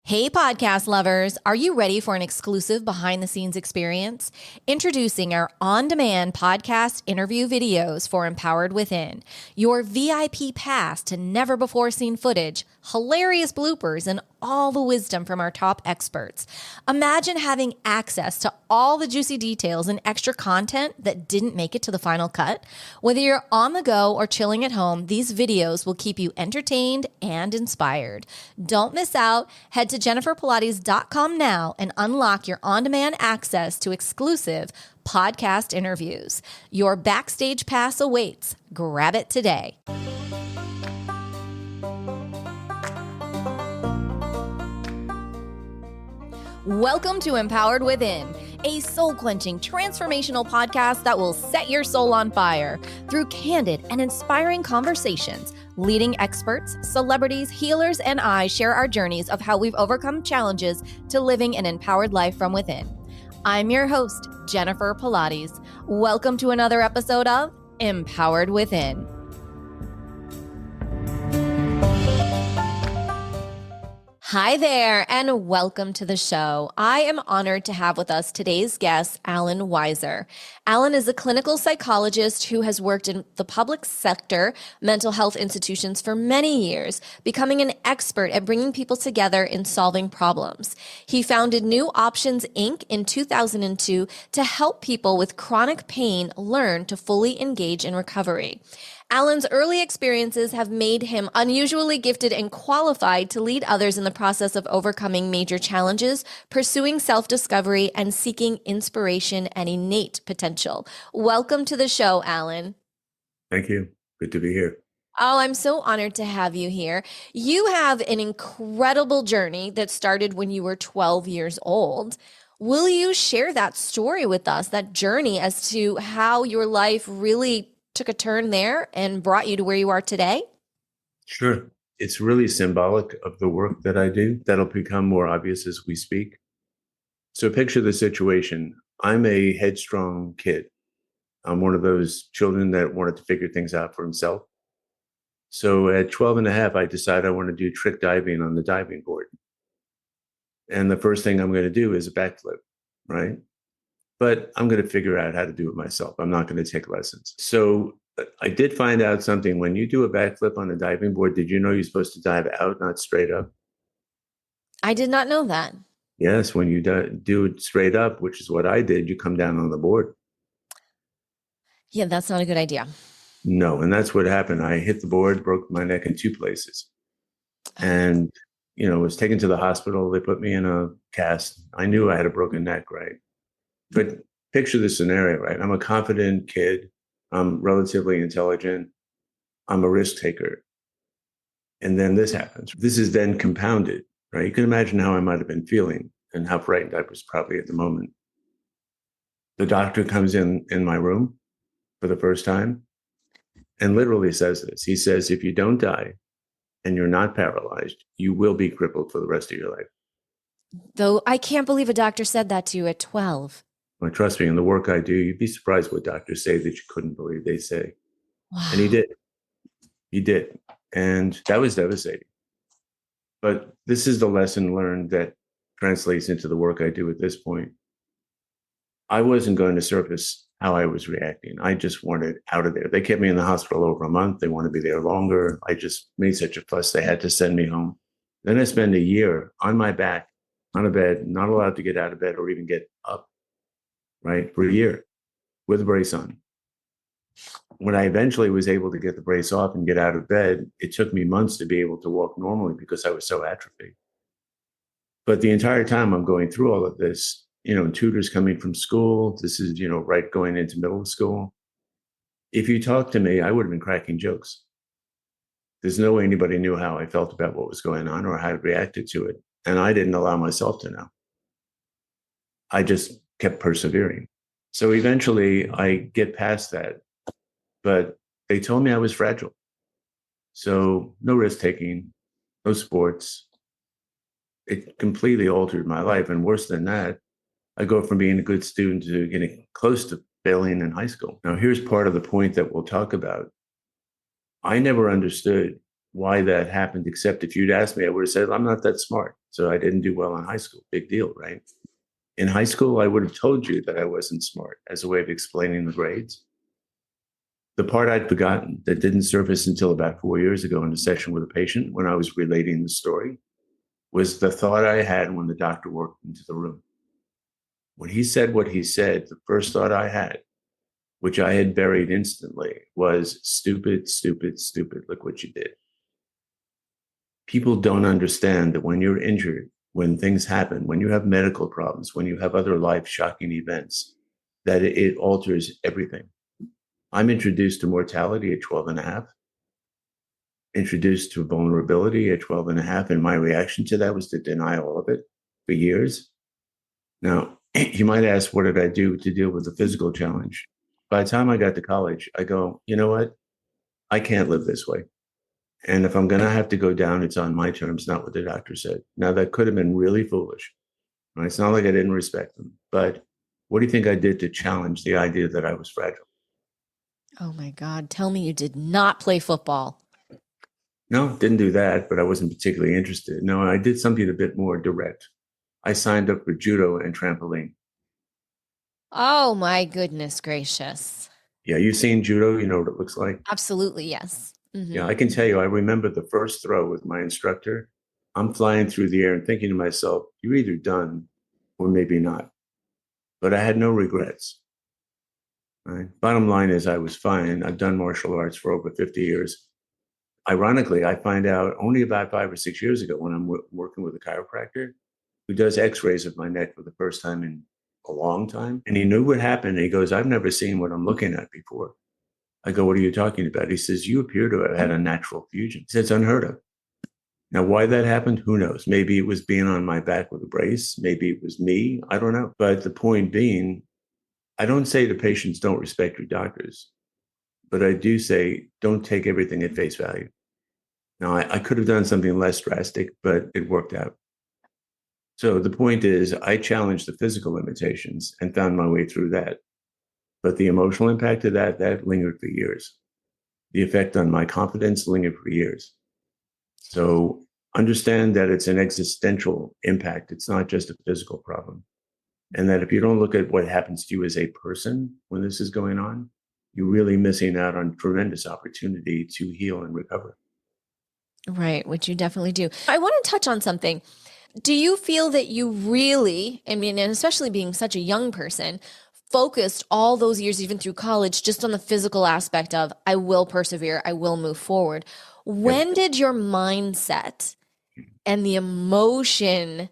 Hey, podcast lovers, are you ready for an exclusive behind the scenes experience? Introducing our on demand podcast interview videos for Empowered Within, your VIP pass to never before seen footage, hilarious bloopers, and all the wisdom from our top experts. Imagine having access to all the juicy details and extra content that didn't make it to the final cut. Whether you're on the go or chilling at home, these videos will keep you entertained and inspired. Don't miss out. Head to jenniferpilates.com now and unlock your on-demand access to exclusive podcast interviews. Your backstage pass awaits. Grab it today. Welcome to Empowered Within, a soul-quenching, transformational podcast that will set your soul on fire through candid and inspiring conversations. Leading experts, celebrities, healers, and I share our journeys of how we've overcome challenges to living an empowered life from within. I'm your host, Jennifer Pilates. Welcome to another episode of Empowered Within. Hi there, and welcome to the show. I am honored to have with us today's guest, Alan Weiser. Alan is a clinical psychologist who has worked in the public sector mental health institutions for many years, becoming an expert at bringing people together in solving problems. He founded New Options, Inc. in 2002 to help people with chronic pain learn to fully engage in recovery. Alan's early experiences have made him unusually gifted and qualified to lead others in the process of overcoming major challenges, pursuing self-discovery, and seeking inspiration and innate potential. Welcome to the show, Alan. Thank you. Good to be here. Oh, I'm so honored to have you here. You have an incredible journey that started when you were 12 years old. Will you share that story with us, that journey as to how your life really took a turn there and brought you to where you are today? Sure. It's really symbolic of the work that I do. That'll become more obvious as we speak. So picture the situation. I'm a headstrong kid. I'm one of those children that wanted to figure things out for himself. So at 12 and a half, I decided I want to do trick diving on the diving board. And the first thing I'm going to do is a backflip, right? But I'm going to figure out how to do it myself. I'm not going to take lessons. So I did find out something. When you do a backflip on a diving board, did you know you're supposed to dive out, not straight up? I did not know that. Yes, when you do it straight up, which is what I did, you come down on the board. Yeah, that's not a good idea. No, and that's what happened. I hit the board, broke my neck in two places. And, was taken to the hospital. They put me in a cast. I knew I had a broken neck, right? But picture the scenario, right? I'm a confident kid. I'm relatively intelligent. I'm a risk taker. And then this happens. This is then compounded, right? You can imagine how I might have been feeling and how frightened I was probably at the moment. The doctor comes in my room for the first time and literally says this. He says, if you don't die and you're not paralyzed, you will be crippled for the rest of your life. Though I can't believe a doctor said that to you at 12. Well, trust me, in the work I do, you'd be surprised what doctors say that you couldn't believe they say. Wow. And he did. He did. And that was devastating. But this is the lesson learned that translates into the work I do at this point. I wasn't going to surface how I was reacting. I just wanted out of there. They kept me in the hospital over a month. They wanted me there longer. I just made such a fuss. They had to send me home. Then I spent a year on my back, on a bed, not allowed to get out of bed or even get up. Right, for a year with a brace on. When I eventually was able to get the brace off and get out of bed, it took me months to be able to walk normally because I was so atrophied. But the entire time I'm going through all of this, tutors coming from school, this is, right going into middle school. If you talked to me, I would have been cracking jokes. There's no way anybody knew how I felt about what was going on or how I reacted to it. And I didn't allow myself to know. I just kept persevering. So eventually I get past that, but they told me I was fragile. So no risk taking, no sports. It completely altered my life. And worse than that, I go from being a good student to getting close to failing in high school. Now, here's part of the point that we'll talk about. I never understood why that happened, except if you'd asked me, I would have said, I'm not that smart. So I didn't do well in high school. Big deal, right? In high school, I would have told you that I wasn't smart as a way of explaining the grades. The part I'd forgotten that didn't surface until about 4 years ago in a session with a patient when I was relating the story was the thought I had when the doctor walked into the room. When he said what he said, the first thought I had, which I had buried instantly, was stupid, stupid, stupid. Look what you did. People don't understand that when you're injured, when things happen, when you have medical problems, when you have other life shocking events, that it alters everything. I'm introduced to mortality at 12 and a half, introduced to vulnerability at 12 and a half. And my reaction to that was to deny all of it for years. Now, you might ask, what did I do to deal with the physical challenge? By the time I got to college, I go, you know what? I can't live this way. And if I'm going to have to go down, it's on my terms, not what the doctor said. Now, that could have been really foolish. Right? It's not like I didn't respect them. But what do you think I did to challenge the idea that I was fragile? Oh my God. Tell me you did not play football. No, didn't do that, but I wasn't particularly interested. No, I did something a bit more direct. I signed up for judo and trampoline. Oh my goodness gracious. Yeah, you've seen judo, you know what it looks like. Absolutely, yes. Mm-hmm. Yeah, I can tell you, I remember the first throw with my instructor. I'm flying through the air and thinking to myself, you're either done or maybe not. But I had no regrets. Right? Bottom line is, I was fine. I've done martial arts for over 50 years. Ironically, I find out only about 5 or 6 years ago when I'm working with a chiropractor who does x-rays of my neck for the first time in a long time. And he knew what happened. And he goes, I've never seen what I'm looking at before. I go, what are you talking about? He says, you appear to have had a natural fusion. He says, it's unheard of. Now, why that happened, who knows? Maybe it was being on my back with a brace. Maybe it was me. I don't know. But the point being, I don't say to patients, don't respect your doctors, but I do say, don't take everything at face value. Now, I could have done something less drastic, but it worked out. So the point is, I challenged the physical limitations and found my way through that. But the emotional impact of that lingered for years. The effect on my confidence lingered for years. So understand that it's an existential impact. It's not just a physical problem. And that if you don't look at what happens to you as a person when this is going on, you're really missing out on tremendous opportunity to heal and recover. Right, which you definitely do. I want to touch on something. Do you feel that you really, I mean, and especially being such a young person, focused all those years, even through college, just on the physical aspect of, I will persevere, I will move forward? When did your mindset and the emotion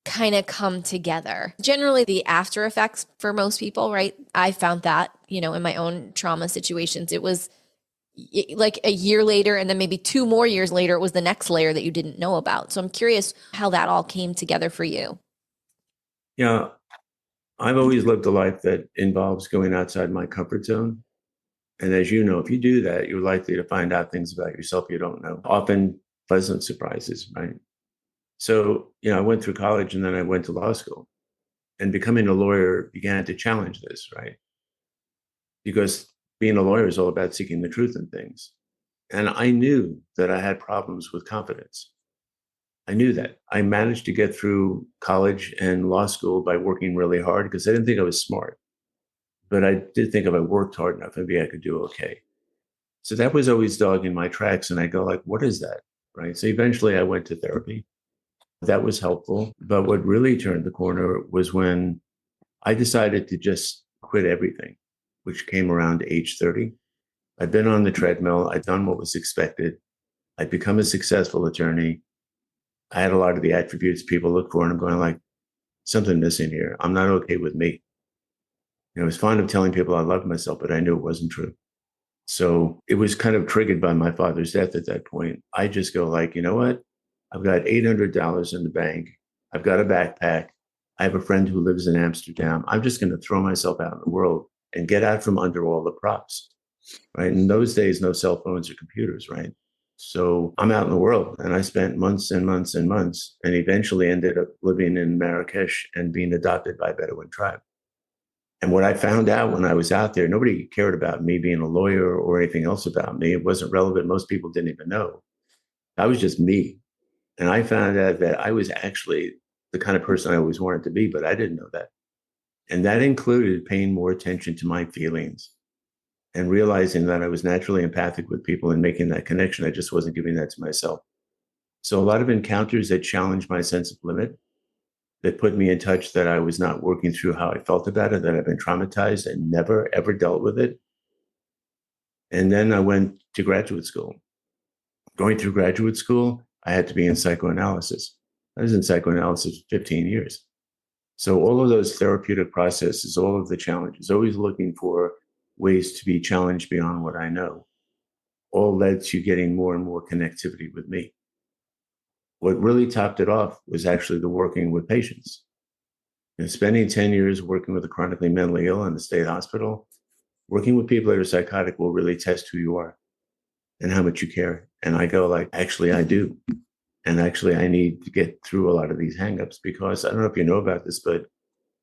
kind of come together? Generally, the after effects for most people, right? I found that, in my own trauma situations, it was like a year later, and then maybe 2 more years later, it was the next layer that you didn't know about. So I'm curious how that all came together for you. Yeah, I've always lived a life that involves going outside my comfort zone. And as you know, if you do that, you're likely to find out things about yourself you don't know, often pleasant surprises, right? So, I went through college and then I went to law school, and becoming a lawyer began to challenge this, right? Because being a lawyer is all about seeking the truth in things. And I knew that I had problems with confidence. I knew that. I managed to get through college and law school by working really hard because I didn't think I was smart. But I did think if I worked hard enough, maybe I could do okay. So that was always dogging my tracks. And I go like, what is that? Right. So eventually I went to therapy. That was helpful. But what really turned the corner was when I decided to just quit everything, which came around age 30. I'd been on the treadmill. I'd done what was expected. I'd become a successful attorney. I had a lot of the attributes people look for. And I'm going like, something missing here. I'm not okay with me. I was fond of telling people I loved myself, but I knew it wasn't true. So it was kind of triggered by my father's death at that point. I just go like, you know what? I've got $800 in the bank. I've got a backpack. I have a friend who lives in Amsterdam. I'm just going to throw myself out in the world and get out from under all the props, right? In those days, no cell phones or computers, right? So I'm out in the world, and I spent months and months and months, and eventually ended up living in Marrakesh and being adopted by a Bedouin tribe. And what I found out when I was out there, nobody cared about me being a lawyer or anything else about me. It wasn't relevant. Most people didn't even know. I was just me. And I found out that I was actually the kind of person I always wanted to be, but I didn't know that. And that included paying more attention to my feelings and realizing that I was naturally empathic with people and making that connection. I just wasn't giving that to myself. So a lot of encounters that challenged my sense of limit, that put me in touch that I was not working through how I felt about it, that I've been traumatized and never, ever dealt with it. And then I went to graduate school. Going through graduate school, I had to be in psychoanalysis. I was in psychoanalysis for 15 years. So all of those therapeutic processes, all of the challenges, always looking for ways to be challenged beyond what I know, all led to getting more and more connectivity with me. What really topped it off was actually the working with patients. Spending 10 years working with the chronically mentally ill in the state hospital, working with people that are psychotic will really test who you are and how much you care. And I go like, actually, I do. And actually, I need to get through a lot of these hangups because I don't know if you know about this, but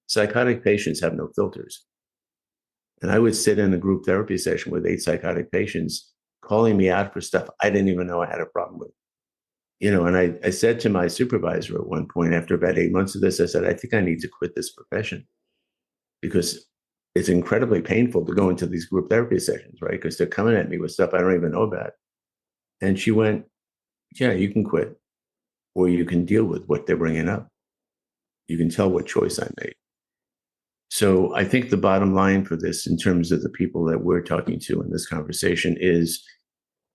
psychotic patients have no filters. And I would sit in a group therapy session with 8 psychotic patients calling me out for stuff I didn't even know I had a problem with. And I said to my supervisor at one point, after about 8 months of this, I said, I think I need to quit this profession because it's incredibly painful to go into these group therapy sessions, right? Because they're coming at me with stuff I don't even know about. And she went, yeah, you can quit, or you can deal with what they're bringing up. You can tell what choice I made. So I think the bottom line for this, in terms of the people that we're talking to in this conversation, is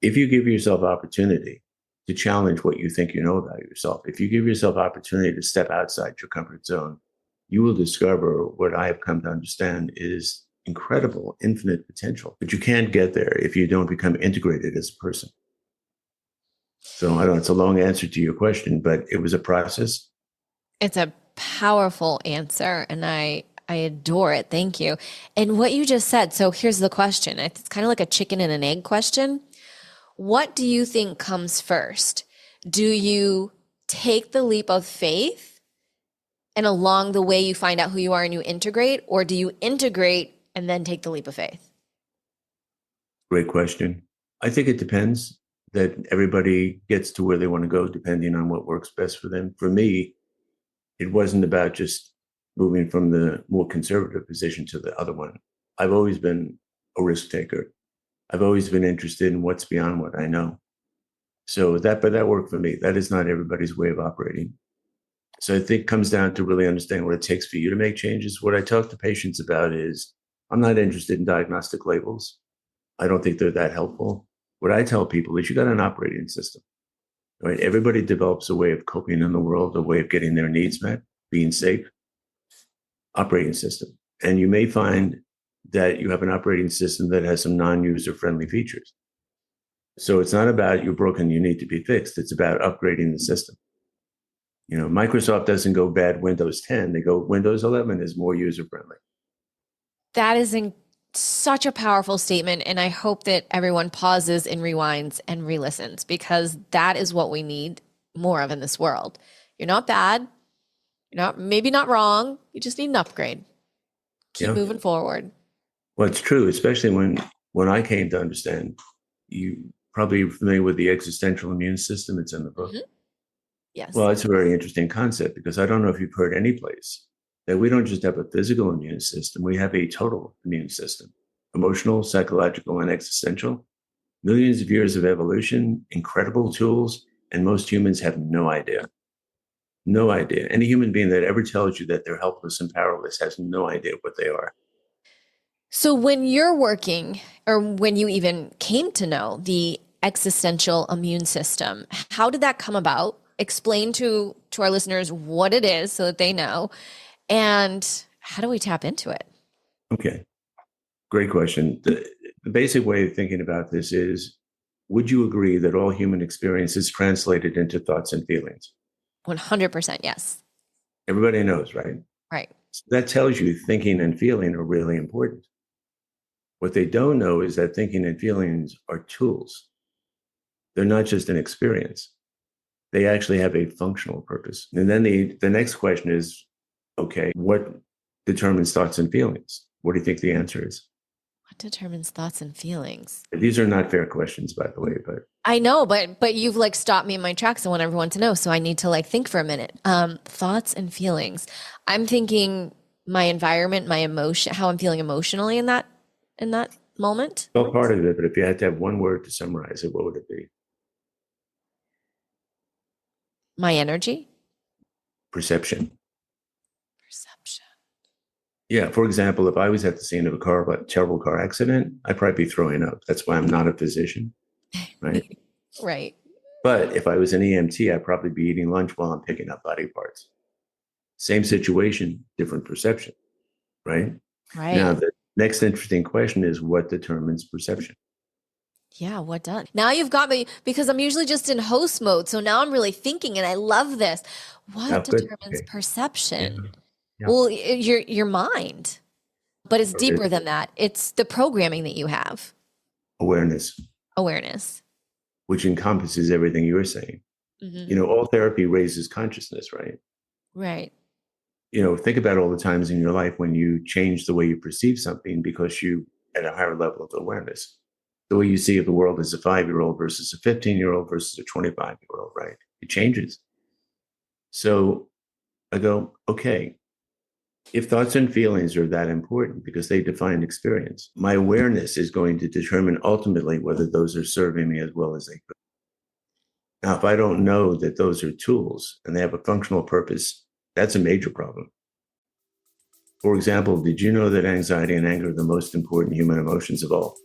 if you give yourself opportunity to challenge what you think you know about yourself, if you give yourself opportunity to step outside your comfort zone, you will discover what I have come to understand is incredible, infinite potential. But you can't get there if you don't become integrated as a person. So I don't know, it's a long answer to your question, but it was a process. It's a powerful answer, and I adore it. Thank you. And what you just said, so here's the question. It's kind of like a chicken and an egg question. What do you think comes first? Do you take the leap of faith and along the way you find out who you are and you integrate, or do you integrate and then take the leap of faith? Great question. I think it depends, that everybody gets to where they want to go depending on what works best for them. For me, it wasn't about just moving from the more conservative position to the other one. I've always been a risk taker. I've always been interested in what's beyond what I know. So but that worked for me. That is not everybody's way of operating. So I think it comes down to really understanding what it takes for you to make changes. What I talk to patients about is, I'm not interested in diagnostic labels. I don't think they're that helpful. What I tell people is you got an operating system, right? Everybody develops a way of coping in the world, a way of getting their needs met, being safe, operating system. And you may find that you have an operating system that has some non-user friendly features. So it's not about you're broken, you need to be fixed. It's about upgrading the system. Microsoft doesn't go bad Windows 10. They go Windows 11 is more user friendly. That is such a powerful statement. And I hope that everyone pauses and rewinds and re-listens, because that is what we need more of in this world. You're not bad. You're maybe not wrong. You just need an upgrade. Keep moving forward. Well, it's true, especially when I came to understand, you probably familiar with the existential immune system. It's in the book. Mm-hmm. Yes. Well, it's a very interesting concept, because I don't know if you've heard any place that we don't just have a physical immune system, we have a total immune system, emotional, psychological, and existential. Millions of years of evolution, incredible tools, and most humans have no idea. No idea. Any human being that ever tells you that they're helpless and powerless has no idea what they are. So when you're working, or when you even came to know the existential immune system, how did that come about? Explain to our listeners what it is so that they know, and how do we tap into it? Okay, great question. The basic way of thinking about this is, would you agree that all human experience is translated into thoughts and feelings? 100% yes. Everybody knows, right? Right. So that tells you thinking and feeling are really important. What they don't know is that thinking and feelings are tools. They're not just an experience. They actually have a functional purpose. And then the next question is, okay, what determines thoughts and feelings? What do you think the answer is? What determines thoughts and feelings? These are not fair questions, by the way, but I know, but you've like stopped me in my tracks. I want everyone to know, so I need to like think for a minute. Thoughts and feelings. I'm thinking my environment, my emotion, how I'm feeling emotionally in that moment. well, part of it. But if you had to have one word to summarize it, what would it be? My energy. Perception. Perception. Yeah. For example, if I was at the scene of a terrible car accident, I'd probably be throwing up. That's why I'm not a physician, right? Right. But if I was an EMT, I'd probably be eating lunch while I'm picking up body parts. Same situation, different perception, right? Right. Now, the next interesting question is what determines perception? Yeah, what does? Now you've got me because I'm usually just in host mode. So now I'm really thinking and I love this. Oh, What good. determines Okay. Yeah. perception? Yeah. Well, your mind. But it's deeper than that. It's the programming that you have. Awareness, Awareness. which encompasses everything you were saying. Mm-hmm. All therapy raises consciousness, right? Right. Think about all the times in your life when you change the way you perceive something because you at a higher level of awareness. The way you see the world as a 5-year-old versus a 15-year-old versus a 25-year-old, right? It changes. So I go, okay, if thoughts and feelings are that important because they define experience, my awareness is going to determine ultimately whether those are serving me as well as they could. Now, if I don't know that those are tools and they have a functional purpose, that's a major problem. For example, did you know that anxiety and anger are the most important human emotions of all?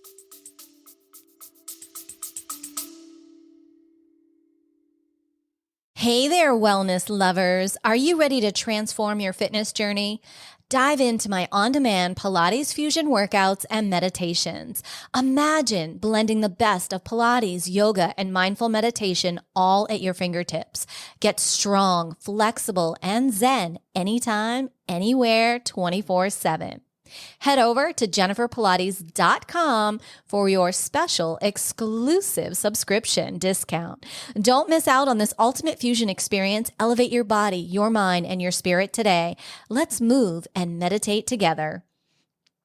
Hey there, wellness lovers. Are you ready to transform your fitness journey? Dive into my on-demand Pilates fusion workouts and meditations. Imagine blending the best of Pilates, yoga, and mindful meditation all at your fingertips. Get strong, flexible, and zen anytime, anywhere, 24/7. Head over to jenniferpilates.com for your special exclusive subscription discount. Don't miss out on this ultimate fusion experience. Elevate your body, your mind, and your spirit today. Let's move and meditate together.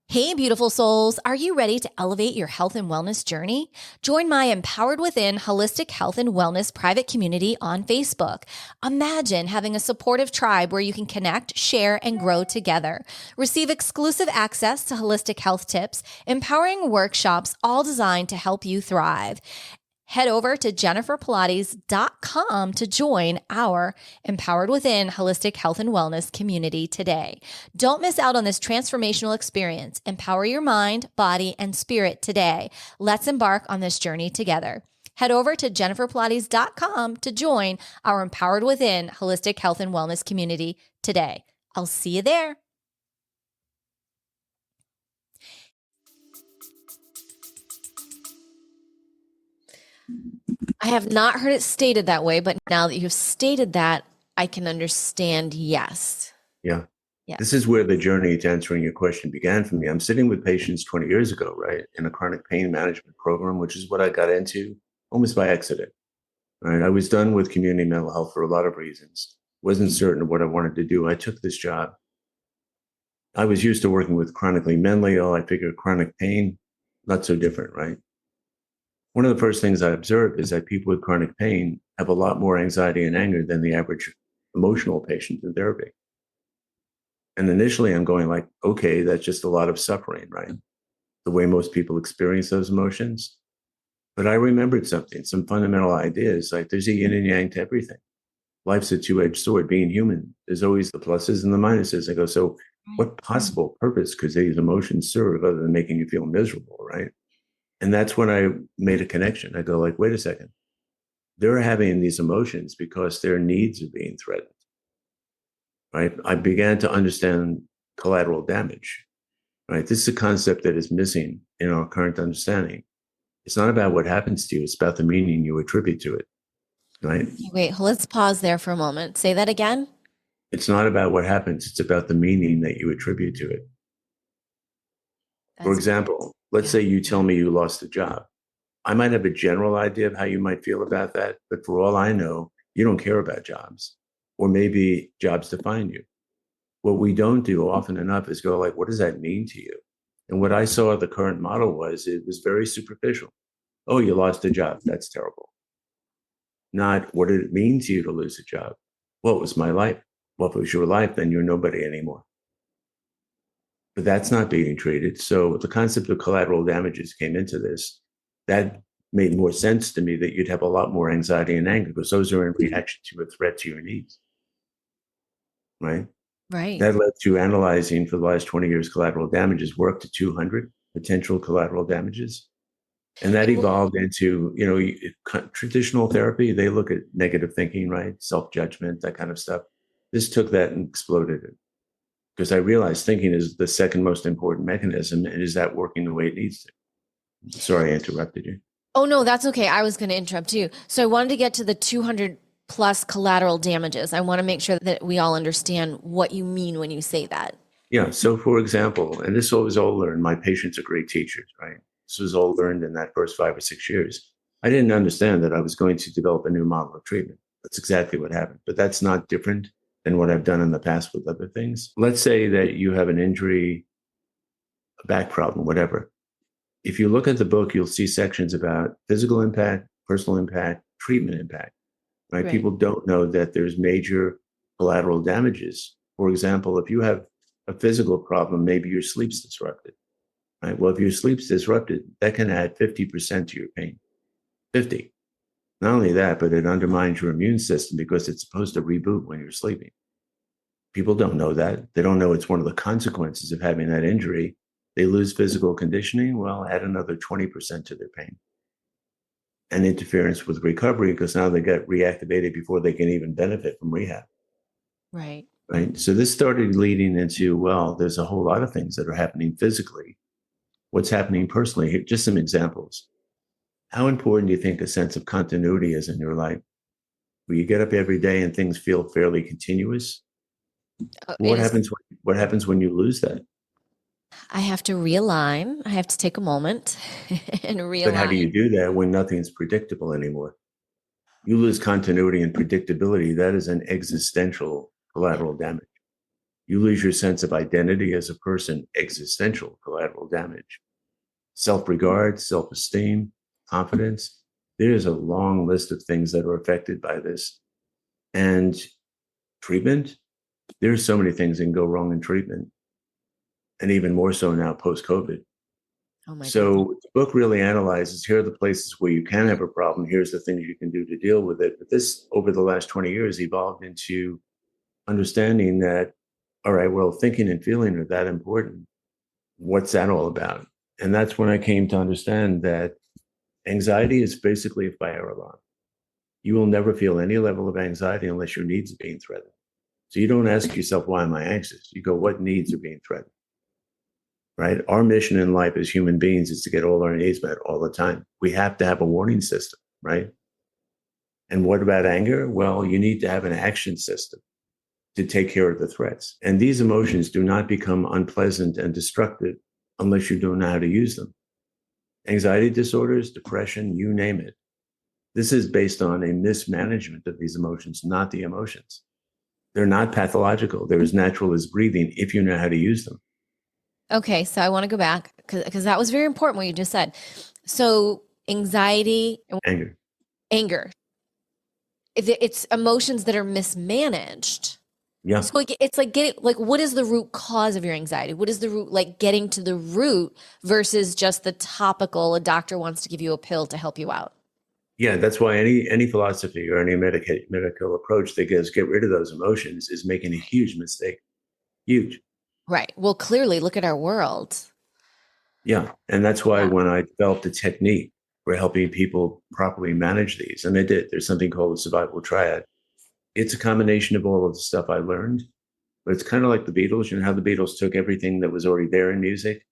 Hey, beautiful souls. Are you ready to elevate your health and wellness journey? Join my Empowered Within Holistic Health and Wellness private community on Facebook. Imagine having a supportive tribe where you can connect, share, and grow together. Receive exclusive access to holistic health tips, empowering workshops, all designed to help you thrive. Head over to jenniferpilates.com to join our Empowered Within Holistic Health and Wellness community today. Don't miss out on this transformational experience. Empower your mind, body, and spirit today. Let's embark on this journey together. Head over to jenniferpilates.com to join our Empowered Within Holistic Health and Wellness community today. I'll see you there. I have not heard it stated that way, but now that you've stated that, I can understand yes. Yeah. Yeah. This is where the journey to answering your question began for me. I'm sitting with patients 20 years ago, right, in a chronic pain management program, which is what I got into almost by accident. Right. I was done with community mental health for a lot of reasons. Wasn't certain of what I wanted to do. I took this job. I was used to working with chronically mentally ill. I figured chronic pain, not so different, right? One of the first things I observed is that people with chronic pain have a lot more anxiety and anger than the average emotional patient in therapy. And initially I'm going like, okay, that's just a lot of suffering, right? The way most people experience those emotions. But I remembered something, some fundamental ideas, like there's a yin and yang to everything. Life's a two-edged sword. Being human, there's always the pluses and the minuses. I go, so what possible purpose could these emotions serve other than making you feel miserable, right? And that's when I made a connection. I go like, wait a second. They're having these emotions because their needs are being threatened, right? I began to understand collateral damage, right? This is a concept that is missing in our current understanding. It's not about what happens to you. It's about the meaning you attribute to it, right? Wait, let's pause there for a moment. Say that again. It's not about what happens. It's about the meaning that you attribute to it. For example, let's say you tell me you lost a job. I might have a general idea of how you might feel about that, but for all I know, you don't care about jobs, or maybe jobs define you. What we don't do often enough is go like, what does that mean to you? And what I saw the current model was, it was very superficial. Oh, you lost a job. That's terrible. Not what did it mean to you to lose a job? Well, it was my life. Well, if it was your life, then you're nobody anymore. But that's not being treated. So the concept of collateral damages came into this. That made more sense to me, that you'd have a lot more anxiety and anger because those are in reaction to a threat to your needs. Right? Right. That led to analyzing for the last 20 years collateral damages, work to 200 potential collateral damages. And that evolved into, traditional therapy. They look at negative thinking, right? Self-judgment, that kind of stuff. This took that and exploded it. Because I realized thinking is the second most important mechanism. And is that working the way it needs to? Sorry, I interrupted you. Oh, no, that's okay. I was going to interrupt you. So I wanted to get to the 200 plus collateral damages. I want to make sure that we all understand what you mean when you say that. Yeah. So, for example, and this was all learned, my patients are great teachers, right? This was all learned in that first 5 or 6 years. I didn't understand that I was going to develop a new model of treatment. That's exactly what happened. But that's not different than what I've done in the past with other things. Let's say that you have an injury, a back problem, whatever. If you look at the book, you'll see sections about physical impact, personal impact, treatment impact, right? People don't know that there's major collateral damages. For example, if you have a physical problem, maybe your sleep's disrupted, right? Well, if your sleep's disrupted, that can add 50% to your pain. 50. Not only that, but it undermines your immune system because it's supposed to reboot when you're sleeping. People don't know that. They don't know it's one of the consequences of having that injury. They lose physical conditioning. Well, add another 20% to their pain. And interference with recovery because now they get reactivated before they can even benefit from rehab. Right. Right. So this started leading into, well, there's a whole lot of things that are happening physically. What's happening personally? Here, just some examples. How important do you think a sense of continuity is in your life? Where you get up every day and things feel fairly continuous? What happens when you lose that? I have to realign. I have to take a moment and But how do you realign. do that when nothing's predictable anymore? You lose continuity and predictability. That is an existential Yeah. collateral damage. You lose your sense of identity as a person, existential collateral damage. Self-regard, self-esteem, confidence. There's a long list of things that are affected by this. And treatment, there's so many things that can go wrong in treatment. And even more so now post-COVID. Oh my goodness. So the book really analyzes, here are the places where you can have a problem. Here's the things you can do to deal with it. But this, over the last 20 years, evolved into understanding that, all right, well, thinking and feeling are that important. What's that all about? And that's when I came to understand that anxiety is basically a fire alarm. You will never feel any level of anxiety unless your needs are being threatened. So you don't ask yourself, why am I anxious? You go, what needs are being threatened? Right? Our mission in life as human beings is to get all our needs met all the time. We have to have a warning system, right? And what about anger? Well, you need to have an action system to take care of the threats. And these emotions do not become unpleasant and destructive unless you don't know how to use them. Anxiety disorders, depression, you name it. This is based on a mismanagement of these emotions, not the emotions. They're not pathological. They're as natural as breathing if you know how to use them. Okay, so I want to go back because that was very important what you just said. So anxiety and Anger. anger, it's emotions that are mismanaged. Yeah. So it's like getting like, what is the root cause of your anxiety? What is the root, like getting to the root versus just the topical, a doctor wants to give you a pill to help you out. Yeah, that's why any philosophy or any medical approach that goes get rid of those emotions is making a huge mistake. Huge. Right. Well, clearly look at our world. Yeah. And that's why Yeah. when I developed a technique for helping people properly manage these, and I did, there's something called the survival triad. It's a combination of all of the stuff I learned, but it's kind of like the Beatles. You know how the Beatles took everything that was already there in music,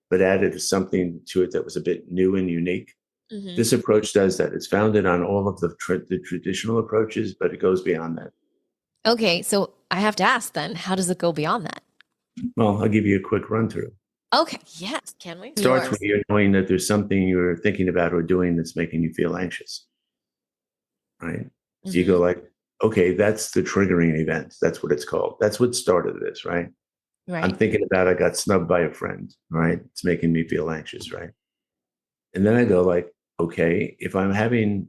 but added something to it that was a bit new and unique. Mm-hmm. This approach does that. It's founded on all of the traditional approaches, but it goes beyond that. Okay, so I have to ask then, how does it go beyond that? Well, I'll give you a quick run through. Okay, yes, can we? It starts with you knowing that there's something you're thinking about or doing that's making you feel anxious, right? So you go like, okay, that's the triggering event. That's what it's called. That's what started this, right? I'm Right. thinking about I got snubbed by a friend, right? It's making me feel anxious, right? And then I go like, okay, if I'm having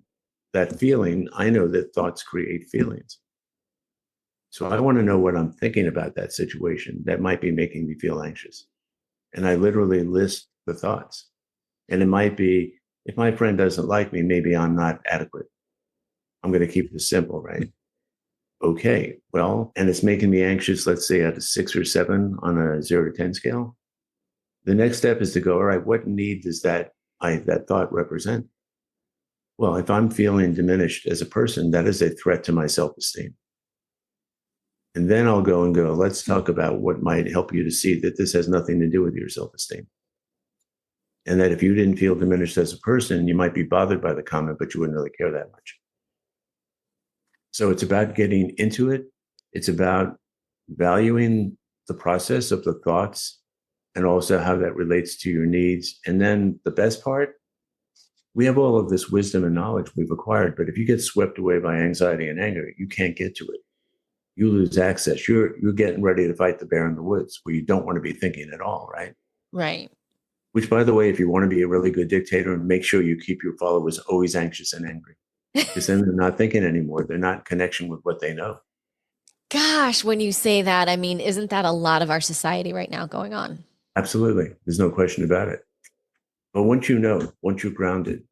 that feeling, I know that thoughts create feelings. So I want to know what I'm thinking about that situation that might be making me feel anxious. And I literally list the thoughts. And it might be, if my friend doesn't like me, maybe I'm not adequate. I'm going to keep this simple, right? Okay, well, and it's making me anxious, let's say at a 6 or 7 on a 0 to 10 scale. The next step is to go, all right, what need does that thought represent? Well, if I'm feeling diminished as a person, that is a threat to my self-esteem. And then I'll go and go, let's talk about what might help you to see that this has nothing to do with your self-esteem. And that if you didn't feel diminished as a person, you might be bothered by the comment, but you wouldn't really care that much. So it's about getting into it. It's about valuing the process of the thoughts and also how that relates to your needs. And then the best part, we have all of this wisdom and knowledge we've acquired, but if you get swept away by anxiety and anger, you can't get to it. You lose access. You're getting ready to fight the bear in the woods where you don't want to be thinking at all, right? Right. Which, by the way, if you want to be a really good dictator, make sure you keep your followers always anxious and angry, because then they're not thinking anymore. They're not in connection with what they know. Gosh, when you say that, I mean, isn't that a lot of our society right now going on? Absolutely. There's no question about it. But once you know, once you're grounded,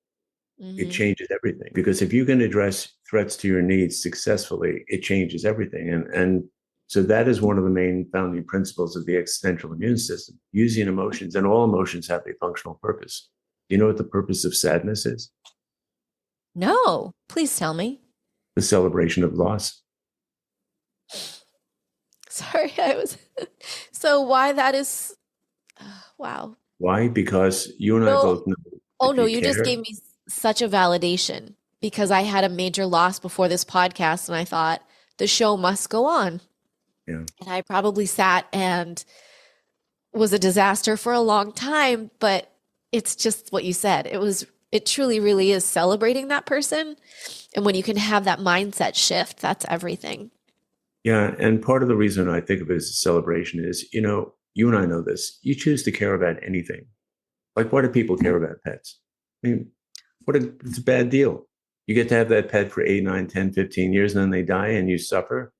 it Hmm. changes everything. Because if you can address threats to your needs successfully, it changes everything. And so that is one of the main founding principles of the existential immune system, using emotions, and all emotions have a functional purpose. Do you know what the purpose of sadness is? No, please tell me. The celebration of loss. Sorry, I was. So why that is, wow. Why? Because you and I No, both know oh if no, you you just care, gave me such a validation because I had a major loss before this podcast and I thought the show must go on. yeah, And I probably sat and was a disaster for a long time, but it's just what you said. It truly, really is celebrating that person. And when you can have that mindset shift, that's everything. yeah. And part of the reason I think of it as a celebration is, you and I know this. You choose to care about anything. Like, why do people care about pets? I mean, it's a bad deal. You get to have that pet for 8, 9, 10, 15 years, and then they die and you suffer,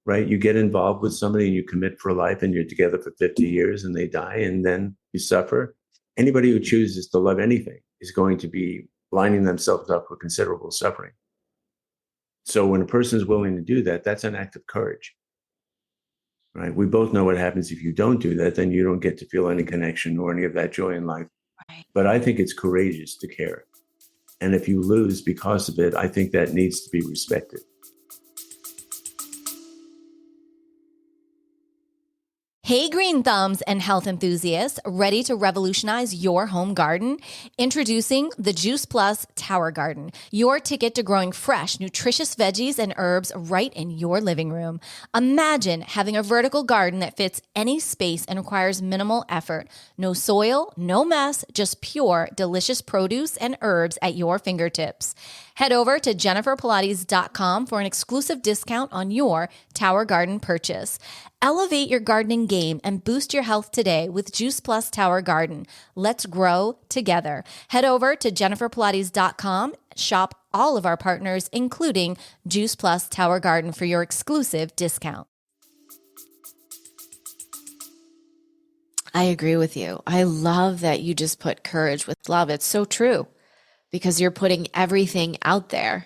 right? You get involved with somebody and you commit for life and you're together for 50 years and they die and then you suffer. Anybody who chooses to love anything is going to be lining themselves up for considerable suffering. So when a person is willing to do that, that's an act of courage, right? We both know what happens if you don't do that, then you don't get to feel any connection or any of that joy in life. Right. But I think it's courageous to care. And if you lose because of it, I think that needs to be respected. Hey, green thumbs and health enthusiasts, ready to revolutionize your home garden? Introducing the Juice Plus Tower Garden, your ticket to growing fresh, nutritious veggies and herbs right in your living room. Imagine having a vertical garden that fits any space and requires minimal effort. No soil, no mess, just pure, delicious produce and herbs at your fingertips. Head over to jenniferpilates.com for an exclusive discount on your Tower Garden purchase. Elevate your gardening game and boost your health today with Juice Plus Tower Garden. Let's grow together. Head over to jenniferpilates.com, shop all of our partners, including Juice Plus Tower Garden, for your exclusive discount. I agree with you. I love that you just put courage with love. It's so true because you're putting everything out there.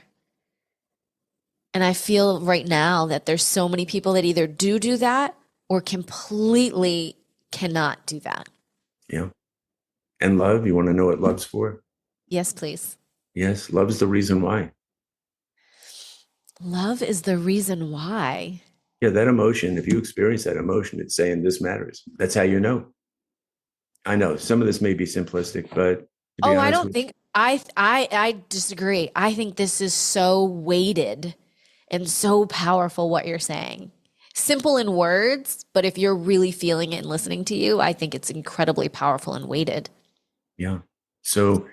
And I feel right now that there's so many people that either do that or completely cannot do that. Yeah. And love, you want to know what love's for? Yes, please. Yes, love is the reason why. Love is the reason why. Yeah, that emotion, if you experience that emotion, it's saying this matters. That's how you know. I know some of this may be simplistic, but to be Oh, I honest don't with think I disagree. I think this is so weighted and so powerful what you're saying. Simple in words, but if you're really feeling it and listening to you, I think it's incredibly powerful and weighted. you, yeah. So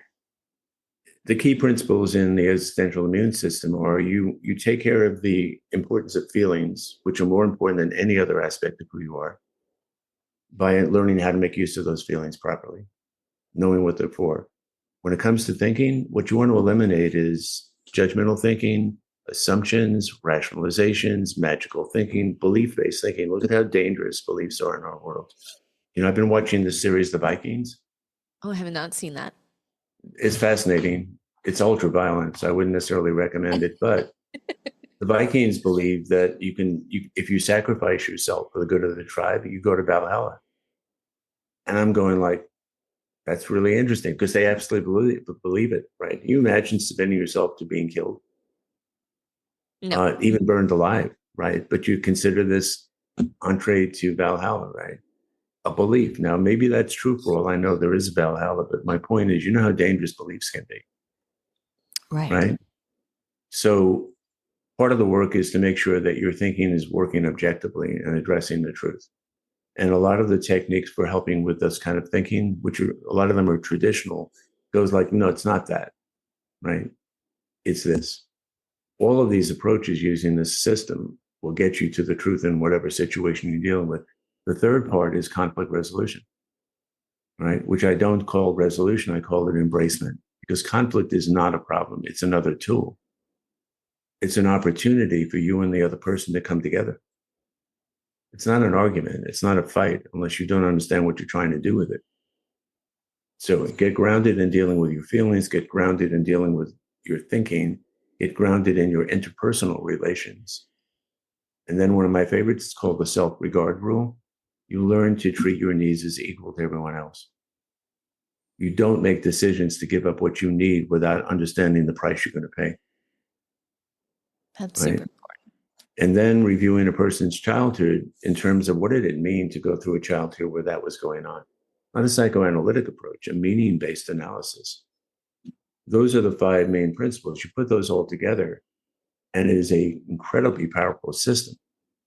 The key principles in the existential immune system are you take care of the importance of feelings, which are more important than any other aspect of who you are, by learning how to make use of those feelings properly, knowing what they're for. When it comes to thinking, what you want to eliminate is judgmental thinking, assumptions, rationalizations, magical thinking, belief-based thinking. Look at how dangerous beliefs are in our world. I've been watching the series The Vikings. Oh, I have not seen that. It's fascinating. It's ultra violent, so I wouldn't necessarily recommend it. But the Vikings believe that if you sacrifice yourself for the good of the tribe, you go to Valhalla. And I'm going like, that's really interesting because they absolutely believe it, right? You imagine submitting yourself to being killed, No. even burned alive, right? But you consider this entree to Valhalla, right? A belief. Now, maybe that's true for all I know. There is Valhalla, but my point is, how dangerous beliefs can be, Right. right? So part of the work is to make sure that your thinking is working objectively and addressing the truth. And a lot of the techniques for helping with this kind of thinking, a lot of them are traditional, goes like, no, it's not that, right? It's this. All of these approaches using this system will get you to the truth in whatever situation you're dealing with. The third part is conflict resolution, right? Which I don't call resolution, I call it embracement, because conflict is not a problem. It's another tool. It's an opportunity for you and the other person to come together. It's not an argument. It's not a fight unless you don't understand what you're trying to do with it. So get grounded in dealing with your feelings, get grounded in dealing with your thinking, get grounded in your interpersonal relations. And then one of my favorites is called the self-regard rule. You learn to treat your needs as equal to everyone else. You don't make decisions to give up what you need without understanding the price you're going to pay. That's Right? super important. And then reviewing a person's childhood in terms of what did it mean to go through a childhood where that was going on. Not a psychoanalytic approach, a meaning-based analysis. Those are the 5 main principles. You put those all together, and it is an incredibly powerful system.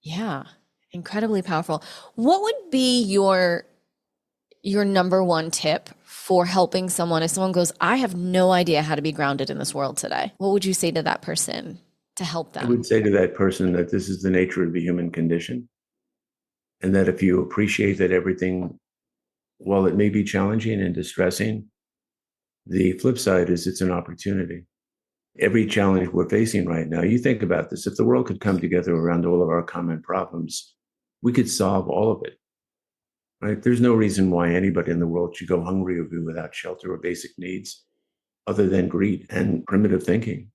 Yeah. Incredibly powerful. What would be your number one tip for helping someone if someone goes, I have no idea how to be grounded in this world today? What would you say to that person to help I them? would say to that person that this is the nature of the human condition, and that if you appreciate that everything, while it may be challenging and distressing, the flip side is it's an opportunity. Every challenge we're facing right now, you think about this, if the world could come together around all of our common problems, we could solve all of it, right? There's no reason why anybody in the world should go hungry or be without shelter or basic needs other than greed and primitive thinking.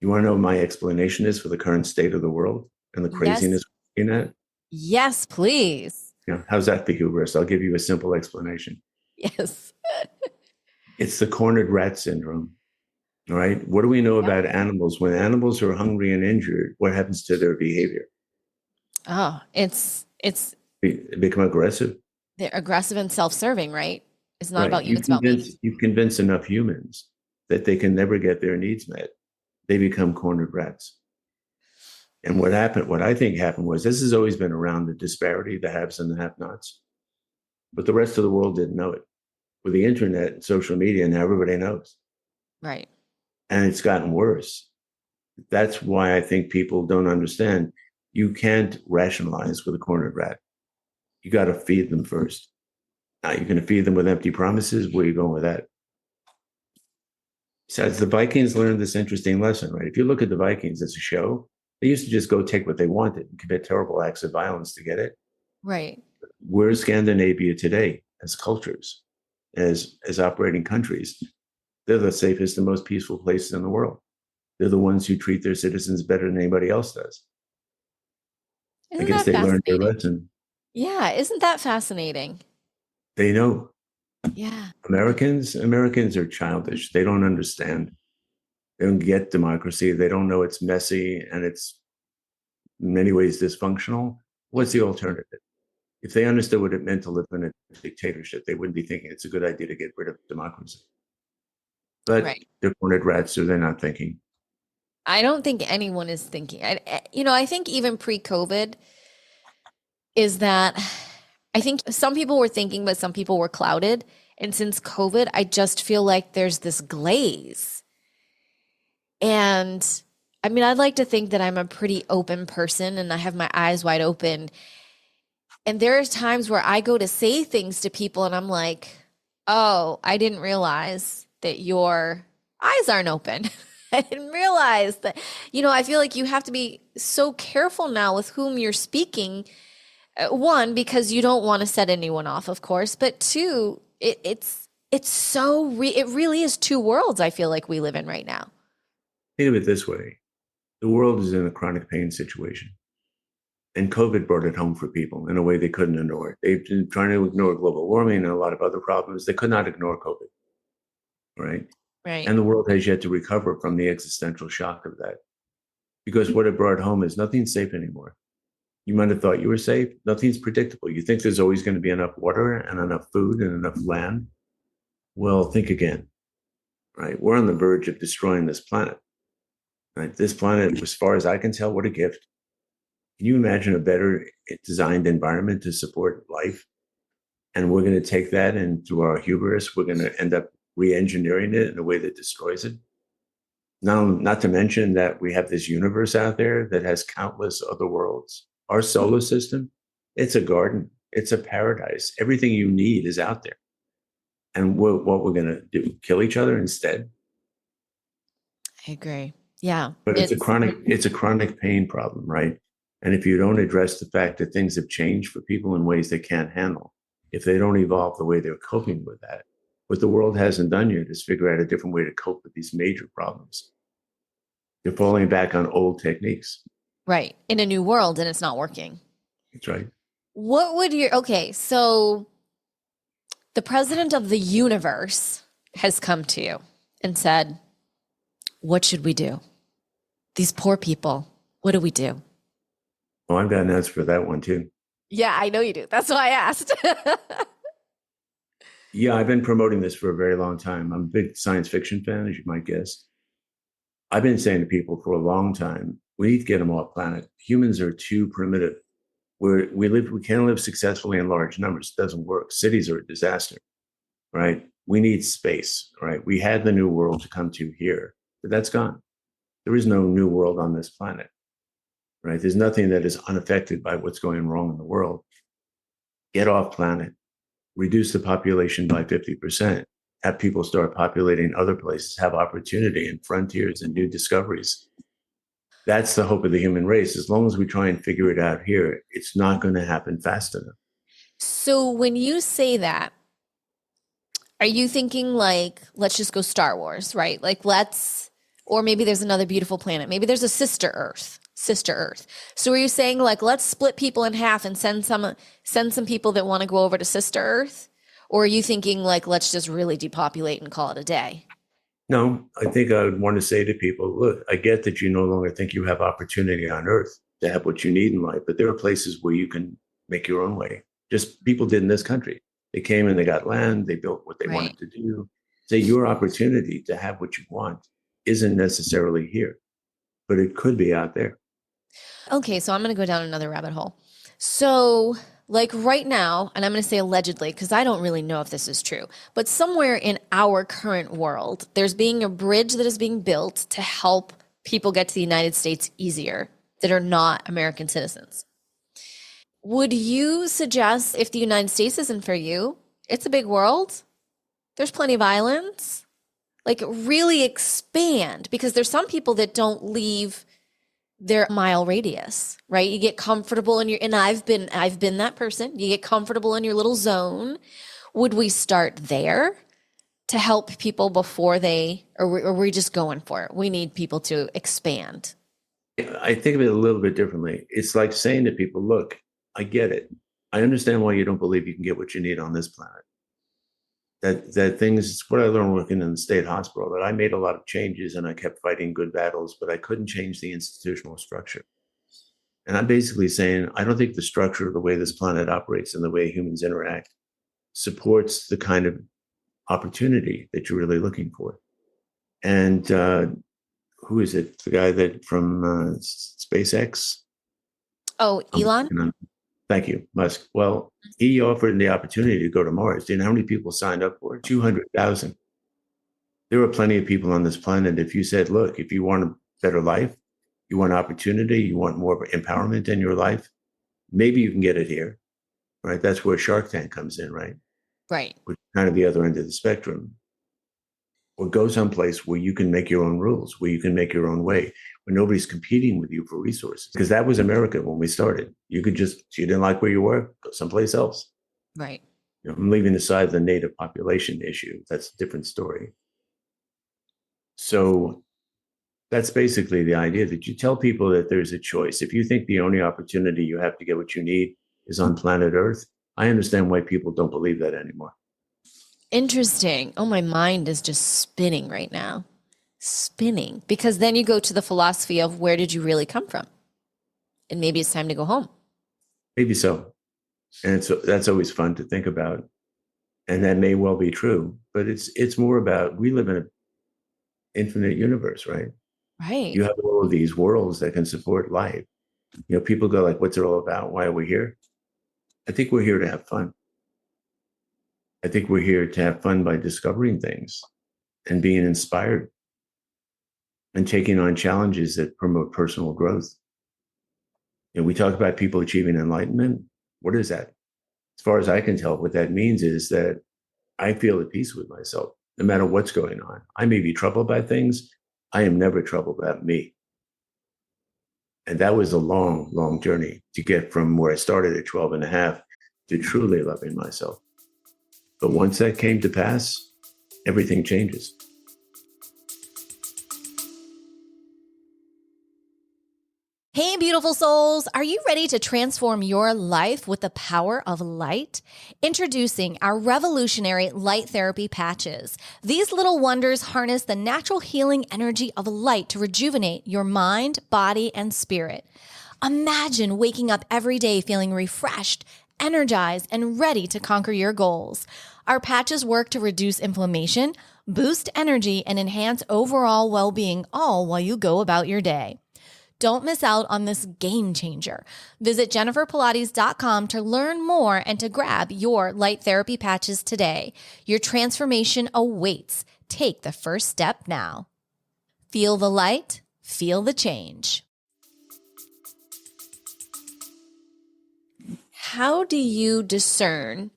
You want to know what my explanation is for the current state of the world and the Yes. craziness in it? Yes, please. How's that for hubris? I'll give you a simple explanation. Yes. It's the cornered rat syndrome. All right. What do we know Yep. about animals? When animals are hungry and injured, what happens to their behavior? Oh, it's They become aggressive. they're aggressive and self-serving, right? It's not Right. about you, it's about me. You convince enough humans that they can never get their needs met. They become cornered rats. And what I think happened was this has always been around the disparity, the haves and the have nots. But the rest of the world didn't know it. With the internet and social media, now everybody knows. Right. And it's gotten worse. That's why I think people don't understand. You can't rationalize with a cornered rat. You got to feed them first. Now you're going to feed them with empty promises. Where are you going with that? Besides, the Vikings learned this interesting lesson, right? If you look at the Vikings as a show, they used to just go take what they wanted and commit terrible acts of violence to get it. Right. Where's Scandinavia today as cultures, as operating countries? They're the safest and most peaceful places in the world. They're the ones who treat their citizens better than anybody else does. I Isn't guess that they learned their fascinating? lesson. Yeah, isn't that fascinating? They know. Yeah. Americans are childish. They don't understand. They don't get democracy. They don't know it's messy and it's in many ways dysfunctional. What's the alternative? If they understood what it meant to live in a dictatorship, they wouldn't be thinking it's a good idea to get rid of democracy. But Right. they're cornered rats, so they're not thinking. I don't think anyone is thinking. I think even pre-COVID is that I think some people were thinking, but some people were clouded. And since COVID, I just feel like there's this glaze. And I mean, I'd like to think that I'm a pretty open person and I have my eyes wide open. And there are times where I go to say things to people and I'm like, oh, I didn't realize that your eyes aren't open. I didn't realize that, I feel like you have to be so careful now with whom you're speaking. One, because you don't want to set anyone off, of course, but two, it really is two worlds I feel like we live in right now. Think of it this way. The world is in a chronic pain situation. And COVID brought it home for people in a way they couldn't ignore it. They've been trying to ignore global warming and a lot of other problems. They could not ignore COVID, right? Right. And the world has yet to recover from the existential shock of that. Because what it brought home is nothing's safe anymore. You might have thought you were safe. Nothing's predictable. You think there's always going to be enough water and enough food and enough land. Well, think again, right? We're on the verge of destroying this planet. Right? This planet, as far as I can tell, what a gift. Can you imagine a better designed environment to support life? And we're going to take that and through our hubris, we're going to end up re-engineering it in a way that destroys it. Now, not to mention that we have this universe out there that has countless other worlds. Our solar system, it's a garden. It's a paradise. Everything you need is out there. And what we're going to do, kill each other instead? I agree. Yeah. But it's a chronic pain problem, right? And if you don't address the fact that things have changed for people in ways they can't handle, if they don't evolve the way they're coping with that, what the world hasn't done yet is figure out a different way to cope with these major problems. They're falling back on old techniques. Right. In a new world, and it's not working. That's right. So the president of the universe has come to you and said, what should we do? These poor people, what do we do? Oh, I've got an answer for that one too. Yeah, I know you do. That's why I asked. Yeah, I've been promoting this for a very long time. I'm a big science fiction fan, as you might guess. I've been saying to people for a long time, we need to get them off planet. Humans are too primitive. We can't live successfully in large numbers. It doesn't work. Cities are a disaster, right? We need space, right? We had the new world to come to here, but that's gone. There is no new world on this planet, right? There's nothing that is unaffected by what's going wrong in the world. Get off planet, reduce the population by 50%, have people start populating other places, have opportunity and frontiers and new discoveries. That's the hope of the human race. As long as we try and figure it out here, it's not going to happen fast enough. So when you say that, are you thinking like, let's just go Star Wars, right? Or maybe there's another beautiful planet. Maybe there's a sister Earth. So are you saying like, let's split people in half and send some people that want to go over to sister Earth? Or are you thinking like, let's just really depopulate and call it a day? No, I think I would want to say to people, look, I get that you no longer think you have opportunity on Earth to have what you need in life, but there are places where you can make your own way. Just people did in this country. They came and they got land, they built what they wanted to do. Say your opportunity to have what you want isn't necessarily here, but it could be out there. Okay, so I'm going to go down another rabbit hole. So like right now, and I'm going to say allegedly, because I don't really know if this is true, but somewhere in our current world, there's being a bridge that is being built to help people get to the United States easier that are not American citizens. Would you suggest if the United States isn't for you, it's a big world, there's plenty of islands, like really expand, because there's some people that don't leave their mile radius, right? You get comfortable and I've been that person. You get comfortable in your little zone. Would we start there to help people before or are we just going for it? We need people to expand. I think of it a little bit differently. It's like saying to people, look, I get it. I understand why you don't believe you can get what you need on this planet. That things, it's what I learned working in the state hospital, that I made a lot of changes and I kept fighting good battles, but I couldn't change the institutional structure. And I'm basically saying, I don't think the structure of the way this planet operates and the way humans interact supports the kind of opportunity that you're really looking for. And who is it? The guy that from SpaceX? Oh, Elon? Thank you, Musk. Well, he offered the opportunity to go to Mars. Do you know how many people signed up for it? 200,000. There are plenty of people on this planet. If you said, look, if you want a better life, you want opportunity, you want more empowerment in your life, maybe you can get it here, right? That's where Shark Tank comes in, right? Right. Which is kind of the other end of the spectrum. Or go someplace where you can make your own rules, where you can make your own way, where nobody's competing with you for resources. Because that was America when we started. You could just, if you didn't like where you were, go someplace else. Right. I'm leaving aside the native population issue. That's a different story. So that's basically the idea that you tell people that there's a choice. If you think the only opportunity you have to get what you need is on planet Earth, I understand why people don't believe that anymore. Interesting. Oh, my mind is just spinning right now. Spinning. Because then you go to the philosophy of where did you really come from? And maybe it's time to go home. Maybe so. And so that's always fun to think about. And that may well be true, but it's more about, we live in an infinite universe, right? Right. You have all of these worlds that can support life. People go like, what's it all about? Why are we here? I think we're here to have fun. I think we're here to have fun by discovering things and being inspired and taking on challenges that promote personal growth. We talk about people achieving enlightenment. What is that? As far as I can tell, what that means is that I feel at peace with myself, no matter what's going on. I may be troubled by things. I am never troubled about me. And that was a long, long journey to get from where I started at 12 and a half to truly loving myself. But once that came to pass, everything changes. Hey, beautiful souls. Are you ready to transform your life with the power of light? Introducing our revolutionary light therapy patches. These little wonders harness the natural healing energy of light to rejuvenate your mind, body, and spirit. Imagine waking up every day feeling refreshed, energized, and ready to conquer your goals. Our patches work to reduce inflammation, boost energy, and enhance overall well-being, all while you go about your day. Don't miss out on this game changer. Visit jenniferpilates.com to learn more and to grab your light therapy patches today. Your transformation awaits. Take the first step now. Feel the light, feel the change. How do you discern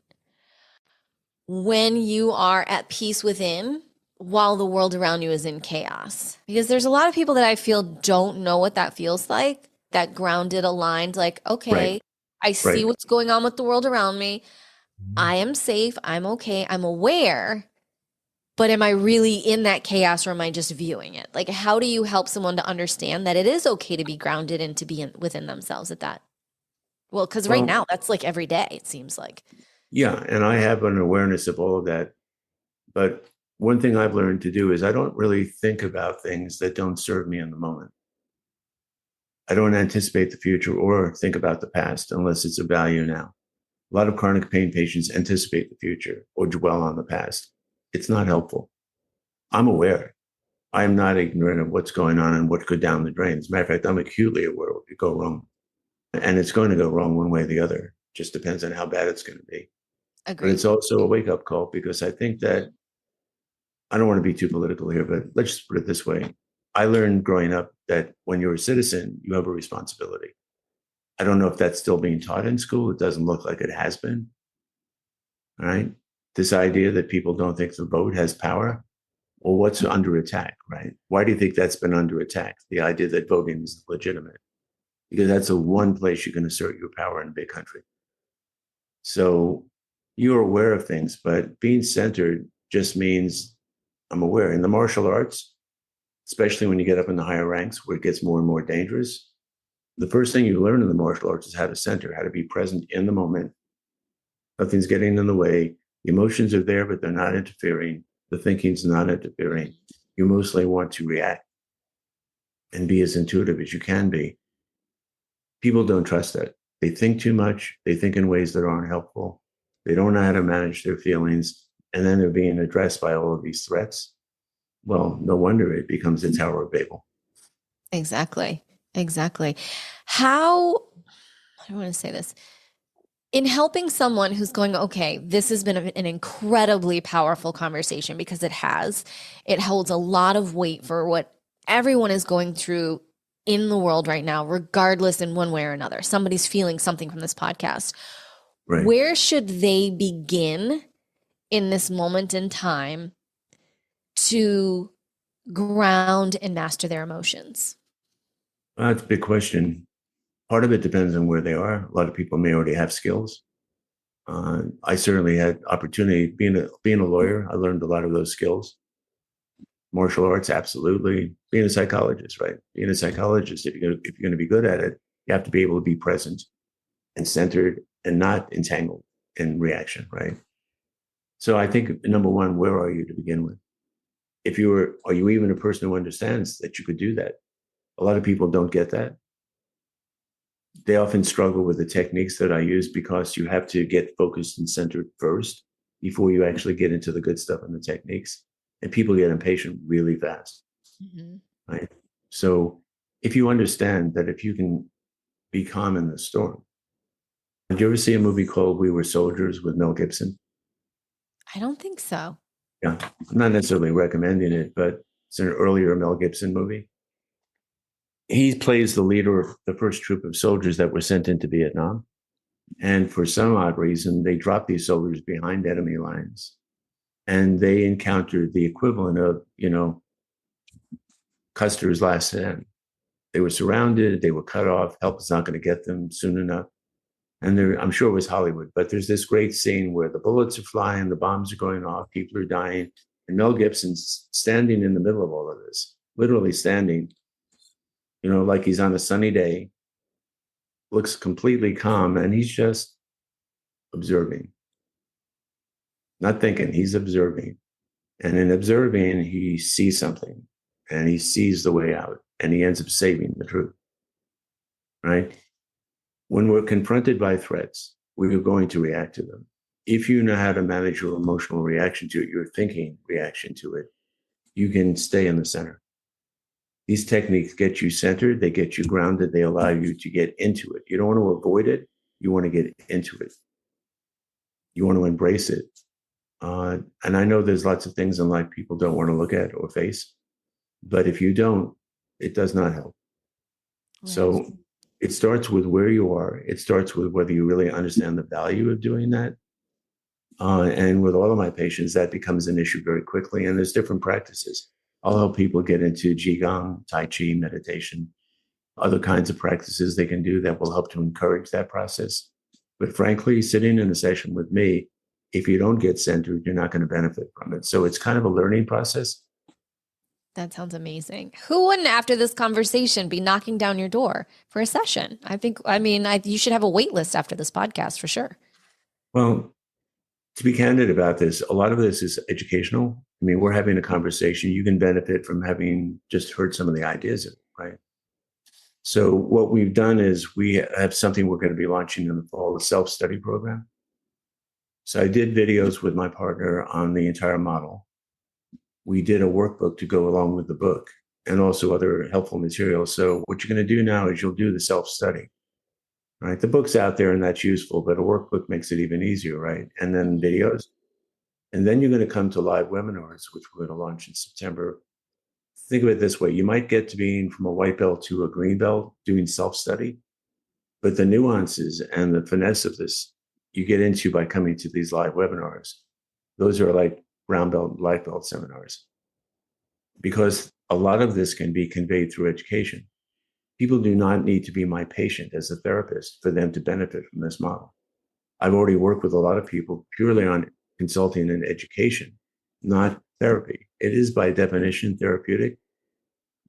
when you are at peace within while the world around you is in chaos? Because there's a lot of people that I feel don't know what that feels like, that grounded, aligned, like, okay, Right. I see what's going on with the world around me. I am safe. I'm okay. I'm aware. But am I really in that chaos, or am I just viewing it? Like, how do you help someone to understand that it is okay to be grounded and to be within themselves at that? Well, because right now that's like every day, it seems like. Yeah. And I have an awareness of all of that. But one thing I've learned to do is I don't really think about things that don't serve me in the moment. I don't anticipate the future or think about the past unless it's of value now. A lot of chronic pain patients anticipate the future or dwell on the past. It's not helpful. I'm aware. I'm not ignorant of what's going on and what could down the drain. As a matter of fact, I'm acutely aware what could go wrong. And it's going to go wrong one way or the other. Just depends on how bad it's going to be. Agreed. But it's also a wake-up call, because I think that, I don't want to be too political here, but let's just put it this way. I learned growing up that when you're a citizen, you have a responsibility. I don't know if that's still being taught in school. It doesn't look like it has been. All right. This idea that people don't think the vote has power. Well, what's under attack, right? Why do you think that's been under attack? The idea that voting is legitimate, because that's the one place you can assert your power in a big country. So you're aware of things, but being centered just means I'm aware. In the martial arts, especially when you get up in the higher ranks where it gets more and more dangerous, the first thing you learn in the martial arts is how to center, how to be present in the moment. Nothing's getting in the way. The emotions are there, but they're not interfering. The thinking's not interfering. You mostly want to react and be as intuitive as you can be. People don't trust that. They think too much. They think in ways that aren't helpful. They don't know how to manage their feelings. And then they're being addressed by all of these threats. Well, no wonder it becomes a Tower of Babel. Exactly. Exactly. How do I want to say this? In helping someone who's going, okay, this has been an incredibly powerful conversation because it holds a lot of weight for what everyone is going through in the world right now, regardless in one way or another. Somebody's feeling something from this podcast. Right. Where should they begin in this moment in time to ground and master their emotions? Well, that's a big question. Part of it depends on where they are. A lot of people may already have skills. I certainly had opportunity being a lawyer. I learned a lot of those skills. Martial arts, absolutely. Being a psychologist, right? Being a psychologist, if you're going to be good at it, you have to be able to be present and centered and not entangled in reaction, right? So I think number one, where are you to begin with? Are you even a person who understands that you could do that? A lot of people don't get that. They often struggle with the techniques that I use because you have to get focused and centered first before you actually get into the good stuff and the techniques. And people get impatient really fast, Mm-hmm. right? So if you understand that if you can be calm in the storm, did you ever see a movie called We Were Soldiers with Mel Gibson? I don't think so. Yeah, I'm not necessarily recommending it, but it's an earlier Mel Gibson movie. He plays the leader of the first troop of soldiers that were sent into Vietnam. And for some odd reason, they dropped these soldiers behind enemy lines. And they encountered the equivalent of, Custer's last stand. They were surrounded, they were cut off, help is not going to get them soon enough. And I'm sure it was Hollywood, but there's this great scene where the bullets are flying, the bombs are going off, people are dying. And Mel Gibson's standing in the middle of all of this, literally standing, like he's on a sunny day, looks completely calm, and he's just observing, not thinking, he's observing. And in observing, he sees something and he sees the way out and he ends up saving the truth, right? When we're confronted by threats, we're going to react to them. If you know how to manage your emotional reaction to it, your thinking reaction to it, you can stay in the center. These techniques get you centered, they get you grounded, they allow you to get into it. You don't want to avoid it, you want to get into it. You want to embrace it. And I know there's lots of things in life people don't want to look at or face, but if you don't, it does not help. Right. So it starts with where you are. It starts with whether you really understand the value of doing that. And with all of my patients, that becomes an issue very quickly. And there's different practices. I'll help people get into Qigong, Tai Chi, meditation, other kinds of practices they can do that will help to encourage that process. But frankly, sitting in a session with me, if you don't get centered, you're not going to benefit from it. So it's kind of a learning process. That sounds amazing. Who wouldn't, after this conversation, be knocking down your door for a session? You should have a wait list after this podcast for sure. Well, to be candid about this, a lot of this is educational. I mean, we're having a conversation. You can benefit from having just heard some of the ideas of it, right? So what we've done is we have something we're going to be launching in the fall, a self-study program. So I did videos with my partner on the entire model. We did a workbook to go along with the book and also other helpful materials. So what you're going to do now is you'll do the self-study, right? The book's out there and that's useful, but a workbook makes it even easier, right? And then videos. And then you're going to come to live webinars, which we're going to launch in September. Think of it this way. You might get to being from a white belt to a green belt doing self-study, but the nuances and the finesse of this you get into by coming to these live webinars. Those are like brown belt, black belt seminars, because a lot of this can be conveyed through education. People do not need to be my patient as a therapist for them to benefit from this model. I've already worked with a lot of people purely on consulting and education, not therapy. It is by definition therapeutic,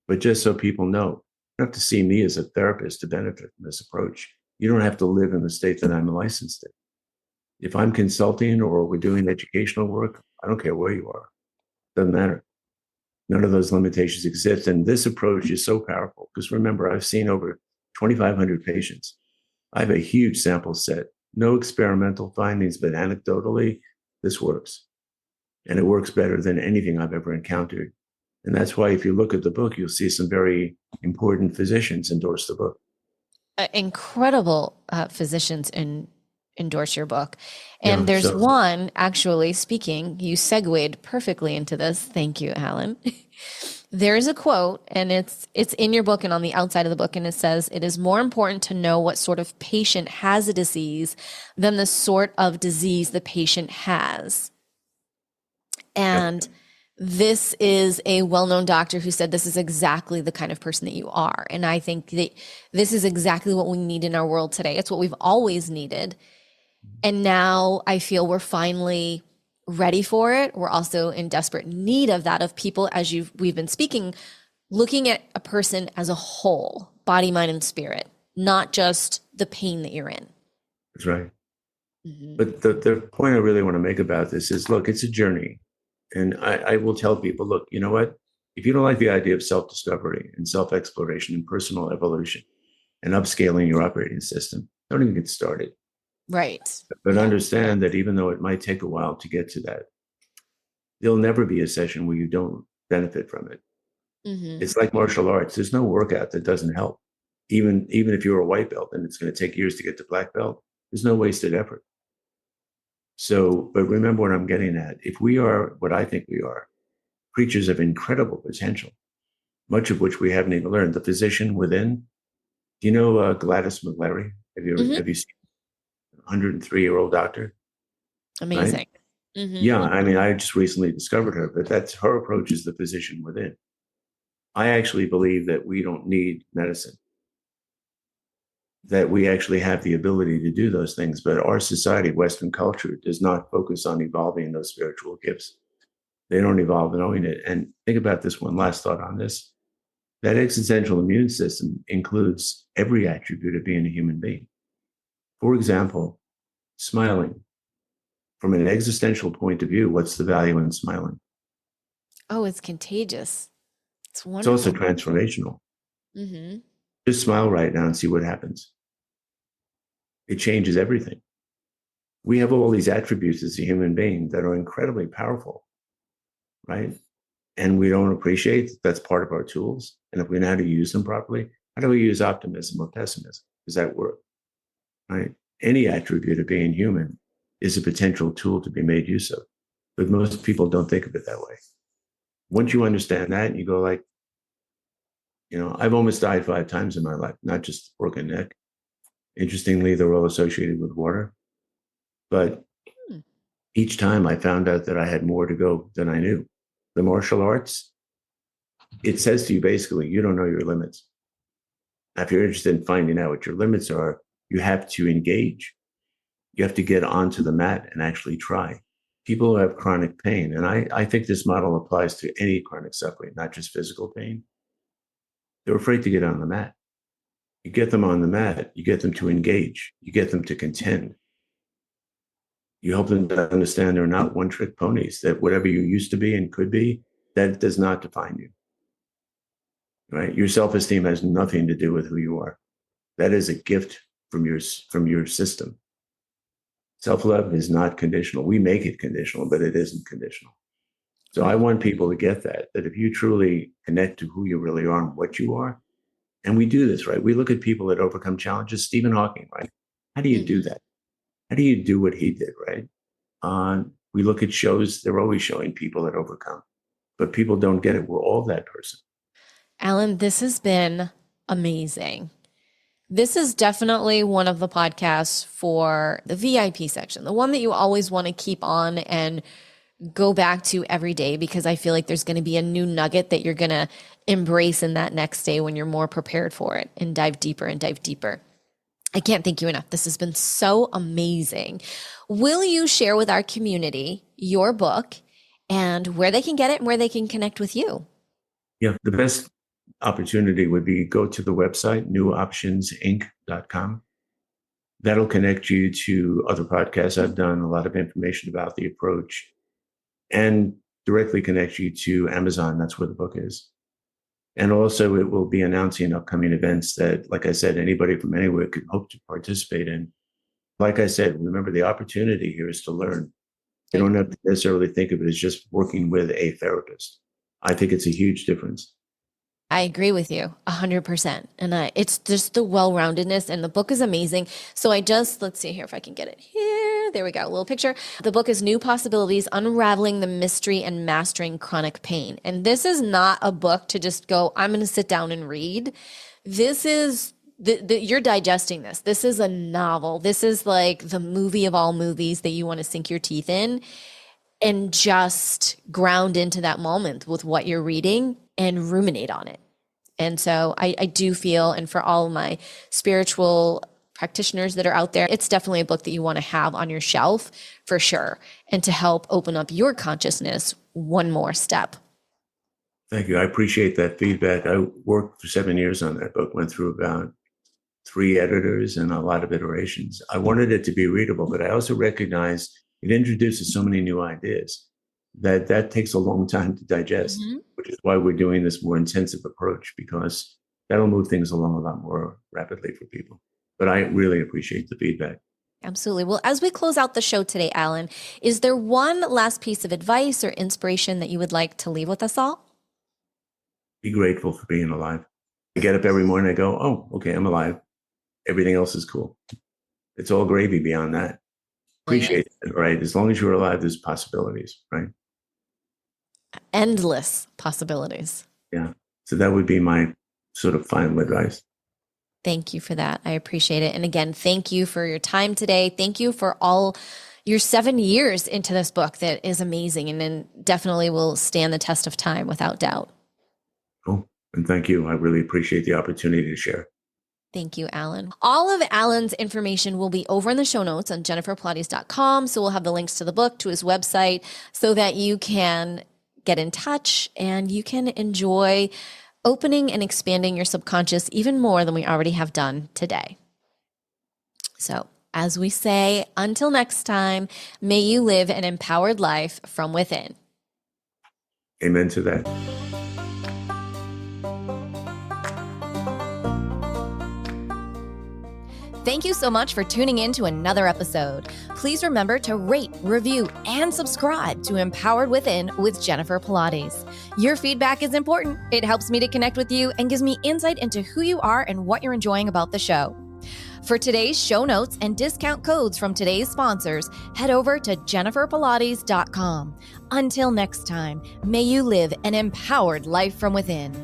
but just so people know, you don't have to see me as a therapist to benefit from this approach. You don't have to live in the state that I'm licensed in. If I'm consulting or we're doing educational work, I don't care where you are. Doesn't matter. None of those limitations exist. And this approach is so powerful because remember, I've seen over 2,500 patients. I have a huge sample set, no experimental findings, but anecdotally, this works. And it works better than anything I've ever encountered. And that's why if you look at the book, you'll see some very important physicians endorse the book. Incredible physicians endorse your book. And Yeah. there's So one, actually speaking, you segued perfectly into this. Thank you, Alan. There's a quote, and it's in your book and on the outside of the book, and it says, "It is more important to know what sort of patient has a disease than the sort of disease the patient has." yep, And this is a well-known doctor who said this is exactly the kind of person that you are. And I think that this is exactly what we need in our world today. It's what we've always needed. And now I feel we're finally ready for it. We're also in desperate need of that, of people, as we've been speaking, looking at a person as a whole, body, mind, and spirit, not just the pain that you're in. that's right. Mm-hmm. But the point I really want to make about this is, look, it's a journey. And I will tell people, look, you know what? If you don't like the idea of self-discovery and self-exploration and personal evolution and upscaling your operating system, don't even get started. Right. But Yeah. understand that even though it might take a while to get to that, there'll never be a session where you don't benefit from it. Mm-hmm. It's like martial arts. There's no workout that doesn't help. Even if you're a white belt and it's going to take years to get to black belt, there's no wasted effort. So, but remember what I'm getting at. If we are what I think we are, creatures of incredible potential, much of which we haven't even learned. The physician within. Do you know Gladys McLary? Mm-hmm. Have you seen 103-year-old doctor? Right? Amazing. Mm-hmm. Yeah. I mean, I just recently discovered her, but that's her approach is the physician within. I actually believe that we don't need medicine, that we actually have the ability to do those things. But our society, Western culture, does not focus on evolving those spiritual gifts. They don't evolve knowing it. And think about this one last thought on this. That existential immune system includes every attribute of being a human being. For example, smiling. From an existential point of view, what's the value in smiling? Oh, it's contagious. It's It's also wonderful. transformational. Mm-hmm. Just smile right now and see what happens. It changes everything. We have all these attributes as a human being that are incredibly powerful, right? And we don't appreciate that that's part of our tools. And if we know how to use them properly, how do we use optimism or pessimism? Does that work? Right? Any attribute of being human is a potential tool to be made use of. But most people don't think of it that way. Once you understand that, you go like, I've almost died 5 times in my life, not just broken neck. Interestingly, they're all associated with water. But Hmm. each time I found out that I had more to go than I knew. The martial arts, it says to you basically, you don't know your limits. Now, if you're interested in finding out what your limits are, you have to engage. You have to get onto the mat and actually try. People who have chronic pain, and I think this model applies to any chronic suffering, not just physical pain, they're afraid to get on the mat. You get them on the mat, you get them to engage, you get them to contend. You help them to understand they're not one trick ponies, that whatever you used to be and could be, that does not define you, right? Your self-esteem has nothing to do with who you are. That is a gift from your system. Self-love is not conditional. We make it conditional, but it isn't conditional. So I want people to get that if you truly connect to who you really are and what you are, and we do this, right? We look at people that overcome challenges. Stephen Hawking, right? How do you do Mm-hmm. that? How do you do what he did, right? We look at shows, they're always showing people that overcome, but people don't get it. We're all that person. Alan, this has been amazing. This is definitely one of the podcasts for the VIP section, the one that you always want to keep on and go back to every day, because I feel like there's going to be a new nugget that you're going to embrace in that next day when you're more prepared for it and dive deeper and dive deeper. I can't thank you enough. This has been so amazing. Will you share with our community your book and where they can get it and where they can connect with you? Yeah, the best opportunity would be go to the website, newoptionsinc.com. That'll connect you to other podcasts I've done, a lot of information about the approach, and directly connect you to Amazon. That's where the book is. And also, it will be announcing upcoming events that, like I said, anybody from anywhere could hope to participate in. Like I said, remember the opportunity here is to learn. You Right. don't have to necessarily think of it as just working with a therapist. I think it's a huge difference. I agree with you 100%. And it's just the well-roundedness, and the book is amazing. So let's see here if I can get it here. There we go. A little picture. The book is New Possibilities, Unraveling the Mystery and Mastering Chronic Pain. And this is not a book to just go, I'm going to sit down and read. This is you're digesting this. This is a novel. This is like the movie of all movies that you want to sink your teeth in and just ground into that moment with what you're reading and ruminate on it. And so I do feel, and for all of my spiritual practitioners that are out there, it's definitely a book that you want to have on your shelf for sure, and to help open up your consciousness one more step. Thank you. I appreciate that feedback. I worked for 7 years on that book, went through about 3 editors and a lot of iterations. I wanted it to be readable, but I also recognized it introduces so many new ideas that takes a long time to digest, which is why we're doing this more intensive approach, because that'll move things along a lot more rapidly for people. But I really appreciate the feedback. Absolutely. Well, as we close out the show today, Alan, is there one last piece of advice or inspiration that you would like to leave with us all? Be grateful for being alive. I get up every morning, I go, oh, okay, I'm alive. Everything else is cool. It's all gravy beyond that. Appreciate it, right? As long as you're alive, there's possibilities, right? Endless possibilities. Yeah. So that would be my sort of final advice. Thank you for that. I appreciate it. And again, thank you for your time today. Thank you for all your 7 years into this book that is amazing, and then definitely will stand the test of time without doubt. Cool. And thank you. I really appreciate the opportunity to share. Thank you, Alan. All of Alan's information will be over in the show notes on jenniferpilates.com. So we'll have the links to the book, to his website, so that you can get in touch and you can enjoy opening and expanding your subconscious even more than we already have done today. So, as we say, until next time, may you live an empowered life from within. Amen to that. Thank you so much for tuning in to another episode. Please remember to rate, review, and subscribe to Empowered Within with Jennifer Pilates. Your feedback is important. It helps me to connect with you and gives me insight into who you are and what you're enjoying about the show. For today's show notes and discount codes from today's sponsors, head over to jenniferpilates.com. Until next time, may you live an empowered life from within.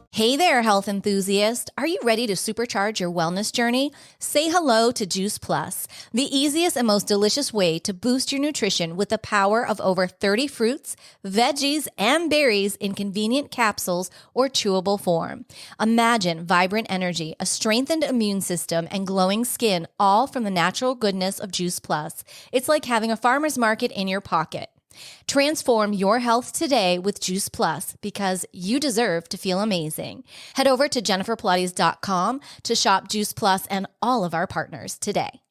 Hey there, health enthusiast. Are you ready to supercharge your wellness journey? Say hello to Juice Plus, the easiest and most delicious way to boost your nutrition with the power of over 30 fruits, veggies, and berries in convenient capsules or chewable form. Imagine vibrant energy, a strengthened immune system, and glowing skin, all from the natural goodness of Juice Plus. It's like having a farmer's market in your pocket. Transform your health today with Juice Plus, because you deserve to feel amazing. Head over to jenniferpilates.com to shop Juice Plus and all of our partners today.